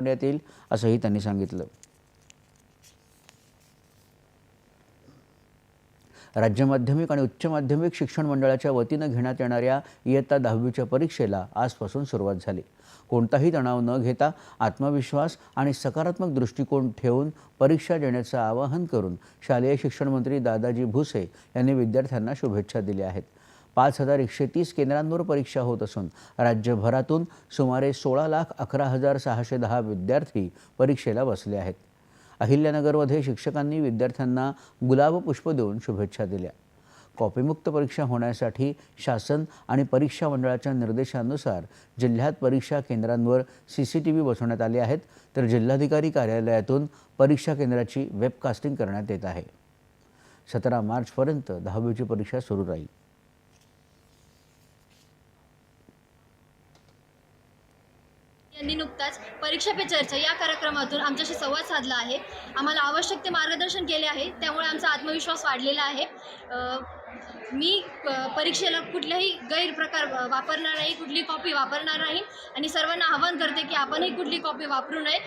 करण्यात येईल असंही त्यांनी सांगितलं। राज्य माध्यमिक आणि उच्च माध्यमिक शिक्षण मंडळाच्या वतीनं घेण्यात येणाऱ्या इयत्ता 10वीच्या परीक्षेला आजपासून सुरुवात झाली। कोणताही तणाव न घेता आत्मविश्वास आणि सकारात्मक दृष्टिकोन ठेवून परीक्षा देण्याचं आवाहन करून शालेय शिक्षण मंत्री दादाजी भुसे यांनी विद्यार्थ्यांना शुभेच्छा दिल्या आहेत। 5130 केंद्रांवर परीक्षा होत असून राज्यभरातून सुमारे 16,11,610 विद्यार्थी परीक्षेला बसले आहेत। अहिल्यानगरमध्ये शिक्षकांनी विद्यार्थ्यांना गुलाब पुष्प देऊन शुभेच्छा दिल्या। कॉपीमुक्त परीक्षा होण्यासाठी शासन आणि परीक्षा मंडळाच्या निर्देशानुसार जिल्ह्यात परीक्षा केंद्रांवर CCTV बसवण्यात आले आहेत, तर जिल्हाधिकारी कार्यालयातून परीक्षा केंद्राची वेबकास्टिंग करण्यात येत आहे। 17 मार्चपर्यंत 10वीची परीक्षा सुरू राहील। यांनी नुकताच परीक्षा पे चर्चा या कार्यक्रमातून आमच्याशी संवाद साधला आहे। आम्हाला आवश्यक ते मार्गदर्शन केले आहे, त्यामुळे आमचा आत्मविश्वास वाढलेला आहे। मी परीक्षेला कुठलाही गैरप्रकार वापरणार नाही, कुठली कॉपी वापरणार नाही आणि सर्वांना आवाहन करते की आपणही कुठली कॉपी वापरू नये।